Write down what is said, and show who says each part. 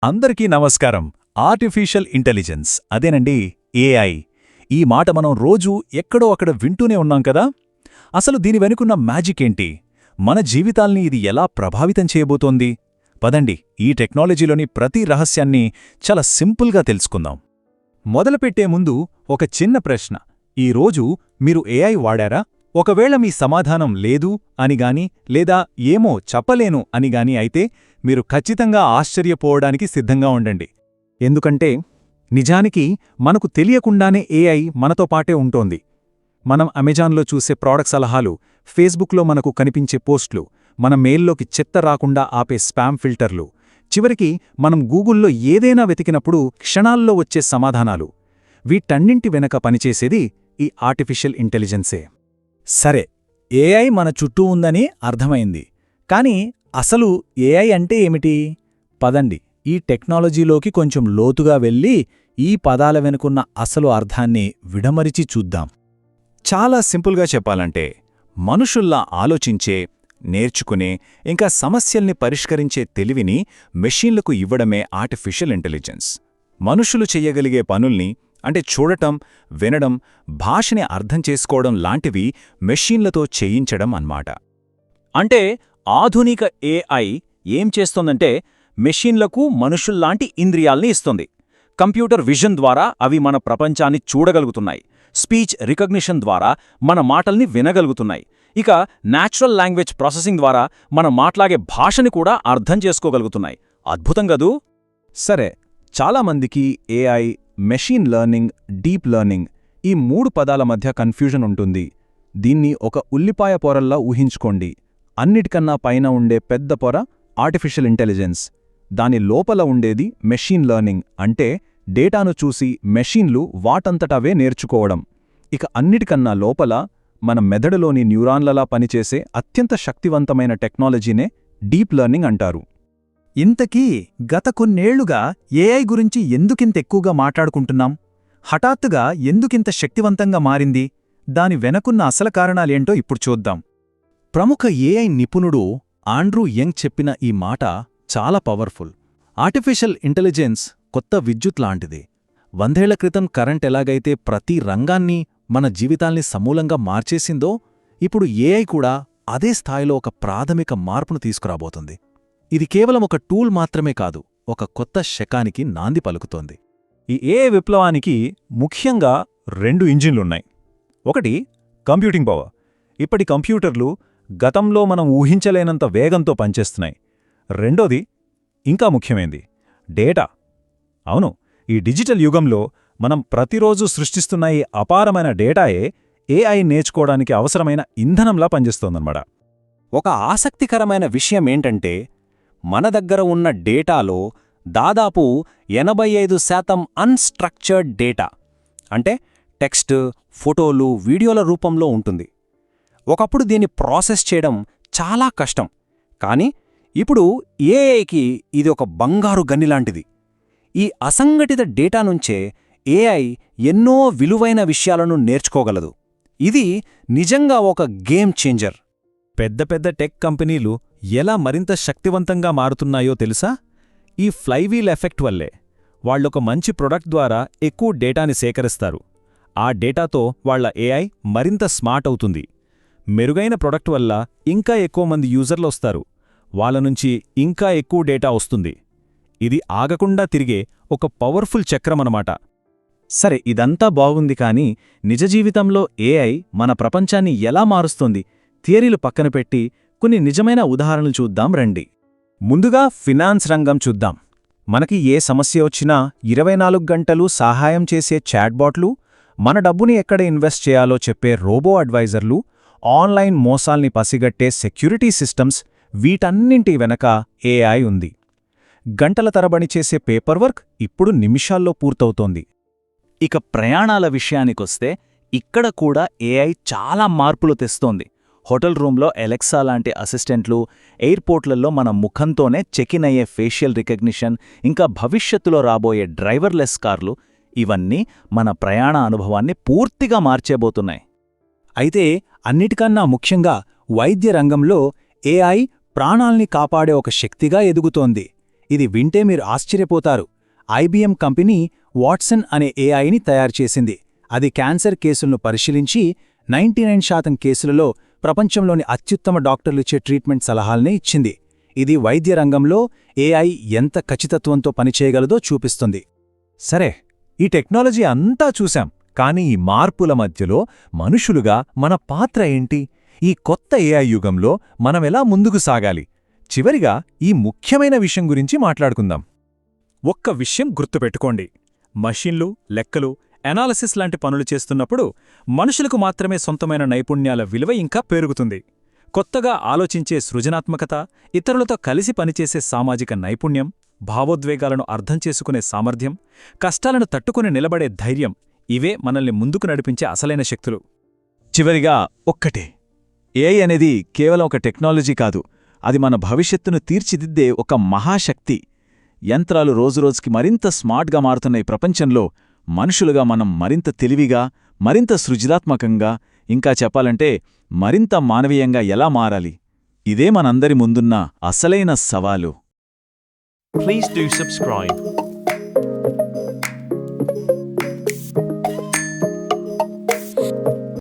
Speaker 1: అందరికీ నమస్కారం. Artificial intelligence అదేనండి ఏఐ. ఈ మాట మనం రోజూ ఎక్కడో అక్కడ వింటూనే ఉన్నాం కదా. అసలు దీని వెనుకున్న మ్యాజిక్ ఏంటి? మన జీవితాల్ని ఇది ఎలా ప్రభావితం చేయబోతోంది? పదండి, ఈ టెక్నాలజీలోని ప్రతి రహస్యాన్ని చాలా సింపుల్గా తెలుసుకుందాం. మొదలుపెట్టే ముందు ఒక చిన్న ప్రశ్న. ఈరోజు మీరు ఏఐ వాడారా? ఒకవేళ మీ సమాధానం లేదు అనిగాని లేదా ఏమో చెప్పలేను అనిగాని అయితే మీరు ఖచ్చితంగా ఆశ్చర్యపోవడానికి సిద్ధంగా ఉండండి. ఎందుకంటే నిజానికి మనకు తెలియకుండానే ఏఐ మనతో పాటే ఉంటోంది. మనం అమెజాన్లో చూసే ప్రాడక్ట్ సలహాలు, ఫేస్బుక్లో మనకు కనిపించే పోస్టులు, మన మెయిల్లోకి చెత్త రాకుండా ఆపే స్పామ్ ఫిల్టర్లు, చివరికి మనం గూగుల్లో ఏదైనా వెతికినప్పుడు క్షణాల్లో వచ్చే సమాధానాలు, వీటన్నింటి వెనక పనిచేసేది ఈ ఆర్టిఫిషియల్ ఇంటెలిజెన్సే. సరే, ఏఐ మన చుట్టూ ఉందని అర్థమైంది. కానీ అసలు ఏఐ అంటే ఏమిటి? పదండి, ఈ టెక్నాలజీలోకి కొంచెం లోతుగా వెళ్ళి ఈ పదాల వెనుకున్న అసలు అర్థాన్ని విడమరిచి చూద్దాం. చాలా సింపుల్గా చెప్పాలంటే, మనుషుల్లా ఆలోచించే, నేర్చుకునే, ఇంకా సమస్యల్ని పరిష్కరించే తెలివిని మెషీన్లకు ఇవ్వడమే ఆర్టిఫిషియల్ ఇంటెలిజెన్స్. మనుషులు చెయ్యగలిగే పనుల్ని, అంటే చూడటం, వినడం, భాషని అర్థం చేసుకోవడం లాంటివి మెషీన్లతో చేయించడం అన్నమాట. అంటే ఆధునిక ఏఐ ఏం చేస్తోందంటే, మెషీన్లకు మనుషుల్లాంటి ఇంద్రియాల్ని ఇస్తుంది. కంప్యూటర్ విజన్ ద్వారా అవి మన ప్రపంచాన్ని చూడగలుగుతున్నాయి. స్పీచ్ రికగ్నిషన్ ద్వారా మన మాటల్ని వినగలుగుతున్నాయి. ఇక న్యాచురల్ లాంగ్వేజ్ ప్రాసెసింగ్ ద్వారా మనం మాట్లాడే భాషని కూడా అర్థం చేసుకోగలుగుతున్నాయి. అద్భుతం గదూ? సరే, చాలామందికి AI, machine learning, deep learning ఈ 3 పదాల మధ్య కన్ఫ్యూజన్ ఉంటుంది. దీన్ని ఒక ఉల్లిపాయ పొరల్లా ఊహించుకోండి. అన్నిటికన్నా పైన ఉండే పెద్ద పొర ఆర్టిఫిషియల్ ఇంటెలిజెన్స్. దాని లోపల ఉండేది మెషీన్ లెర్నింగ్, అంటే డేటాను చూసి మెషీన్లు వాటంతటవే నేర్చుకోవడం. ఇక అన్నిటికన్నా లోపల మన మెదడులోని న్యూరాన్లలా పనిచేసే అత్యంత శక్తివంతమైన టెక్నాలజీనే డీప్ లెర్నింగ్ అంటారు. ఇంతకీ గత కొన్నేళ్లుగా ఏఐ గురించి ఎందుకింతెక్కువగా మాట్లాడుకుంటున్నాం? హఠాత్తుగా ఎందుకింత శక్తివంతంగా మారింది? దాని వెనకున్న అసలు కారణాలేంటో ఇప్పుడు చూద్దాం. ప్రముఖ ఏఐ నిపుణుడు ఆండ్రూ యంగ్ చెప్పిన ఈ మాట చాలా పవర్ఫుల్. ఆర్టిఫిషియల్ ఇంటెలిజెన్స్ కొత్త విద్యుత్ లాంటిది. 100 ఏళ్ల క్రితం కరెంట్ ఎలాగైతే ప్రతి రంగాన్ని, మన జీవితాల్ని సమూలంగా మార్చేసిందో, ఇప్పుడు ఏఐ కూడా అదే స్థాయిలో ఒక ప్రాథమిక మార్పును తీసుకురాబోతుంది. ఇది కేవలం ఒక టూల్ మాత్రమే కాదు, ఒక కొత్త శకానికి నాంది పలుకుతోంది. ఈ ఏఐ విప్లవానికి ముఖ్యంగా 2 ఇంజిన్లున్నాయి. ఒకటి కంప్యూటింగ్ పవర్. ఇప్పటి కంప్యూటర్లు గతంలో మనం ఊహించలేనంత వేగంతో పనిచేస్తున్నాయి. రెండోది, ఇంకా ముఖ్యమైంది, డేటా. అవును, ఈ డిజిటల్ యుగంలో మనం ప్రతిరోజు సృష్టిస్తున్న ఈ అపారమైన డేటాయే ఏఐ నేర్చుకోవడానికి అవసరమైన ఇంధనంలా పనిచేస్తోందన్నమాట. ఒక ఆసక్తికరమైన విషయమేంటంటే, మన దగ్గర ఉన్న డేటాలో దాదాపు 85% అన్‌స్ట్రక్చర్డ్ డేటా, అంటే టెక్స్ట్, ఫోటోలు, వీడియోల రూపంలో ఉంటుంది. ఒకప్పుడు దీన్ని ప్రాసెస్ చేయడం చాలా కష్టం. కానీ ఇప్పుడు ఏఐకి ఇది ఒక బంగారు గనిలాంటిది. ఈ అసంఘటిత డేటా నుంచే ఏఐ ఎన్నో విలువైన విషయాలను నేర్చుకోగలదు. ఇది నిజంగా ఒక గేమ్ చేంజర్. పెద్ద పెద్ద టెక్ కంపెనీలు ఎలా మరింత శక్తివంతంగా మారుతున్నాయో తెలుసా? ఈ ఫ్లైవీల్ ఎఫెక్ట్ వల్లే. వాళ్ళొక మంచి ప్రొడక్ట్ ద్వారా ఎక్కువ డేటాని సేకరిస్తారు. ఆ డేటాతో వాళ్ల ఏఐ మరింత స్మార్ట్ అవుతుంది. మెరుగైన ప్రొడక్ట్ వల్ల ఇంకా ఎక్కువ మంది యూజర్లొస్తారు. వాళ్ళ నుంచి ఇంకా ఎక్కువ డేటా వస్తుంది. ఇది ఆగకుండా తిరిగే ఒక పవర్ఫుల్ చక్రమనమాట. సరే, ఇదంతా బాగుంది, కానీ నిజ జీవితంలో ఏఐ మన ప్రపంచాన్ని ఎలా మారుస్తోంది? థియరీలు పక్కన పెట్టి కొన్ని నిజమైన ఉదాహరణలు చూద్దాం రండి. ముందుగా ఫినాన్స్ రంగం చూద్దాం. మనకి ఏ సమస్య వచ్చినా 24 గంటలు సహాయం చేసే చాట్బాట్లు, మన డబ్బుని ఎక్కడ ఇన్వెస్ట్ చేయాలో చెప్పే రోబో అడ్వైజర్లు, ఆన్లైన్ మోసాల్ని పసిగట్టే సెక్యూరిటీ సిస్టమ్స్, వీటన్నింటి వెనక ఏఐ ఉంది. గంటల తరబడి చేసే పేపర్ వర్క్ ఇప్పుడు నిమిషాల్లో పూర్తవుతోంది. ఇక ప్రయాణాల విషయానికొస్తే ఇక్కడ కూడా ఏఐ చాలా మార్పులు తెస్తోంది. హోటల్ రూంలో ఎలెక్సా లాంటి అసిస్టెంట్లు, ఎయిర్పోర్ట్లలో మన ముఖంతోనే చెకిన్ అయ్యే ఫేషియల్ రికగ్నిషన్, ఇంకా భవిష్యత్తులో రాబోయే డ్రైవర్లెస్ కార్లు, ఇవన్నీ మన ప్రయాణ అనుభవాన్ని పూర్తిగా మార్చేబోతున్నాయి. అయితే అన్నిటికన్నా ముఖ్యంగా వైద్య రంగంలో ఏఐ ప్రాణాల్ని కాపాడే ఒక శక్తిగా ఎదుగుతోంది.
Speaker 2: ఇది వింటే మీరు ఆశ్చర్యపోతారు. ఐబీఎం కంపెనీ వాట్సన్ అనే ఏఐని తయారుచేసింది. అది క్యాన్సర్ కేసులను పరిశీలించి 99% కేసులలో ప్రపంచంలోని అత్యుత్తమ డాక్టర్లిచ్చే ట్రీట్మెంట్ సలహాల్నే ఇచ్చింది. ఇది వైద్య రంగంలో ఏఐ ఎంత ఖచ్చితత్వంతో పనిచేయగలదో చూపిస్తుంది.
Speaker 1: సరే, ఈ టెక్నాలజీ అంతా చూశాం, కానీ ఈ మార్పుల మధ్యలో మనుషులుగా మన పాత్ర ఏంటి? ఈ కొత్త ఏఐ యుగంలో మనమెలా ముందుకు సాగాలి? చివరిగా ఈ ముఖ్యమైన విషయం గురించి మాట్లాడుకుందాం. ఒక్క విషయం గుర్తుపెట్టుకోండి. మషిన్లు, లెక్కలు, ఎనాలిసిస్ లాంటి పనులు చేస్తున్నప్పుడు మనుషులకు మాత్రమే సొంతమైన నైపుణ్యాల విలువ ఇంకా పెరుగుతుంది. కొత్తగా ఆలోచించే సృజనాత్మకత, ఇతరులతో కలిసి పనిచేసే సామాజిక నైపుణ్యం, భావోద్వేగాలను అర్థం చేసుకునే సామర్థ్యం, కష్టాలను తట్టుకుని నిలబడే ధైర్యం ఇవే మనల్ని ముందుకు నడిపించే అసలైన శక్తులు. చివరిగా ఒక్కటే, ఏఐ అనేది కేవలం ఒక టెక్నాలజీ కాదు, అది మన భవిష్యత్తును తీర్చిదిద్దే ఒక మహాశక్తి. యంత్రాలు రోజురోజుకి మరింత స్మార్ట్గా మారుతున్న ఈ ప్రపంచంలో మనుషులుగా మనం మరింత తెలివిగా, మరింత సృజనాత్మకంగా, ఇంకా చెప్పాలంటే మరింత మానవీయంగా ఎలా మారాలి? ఇదే మనందరి ముందున్న అసలైన సవాలు.
Speaker 3: Please do subscribe.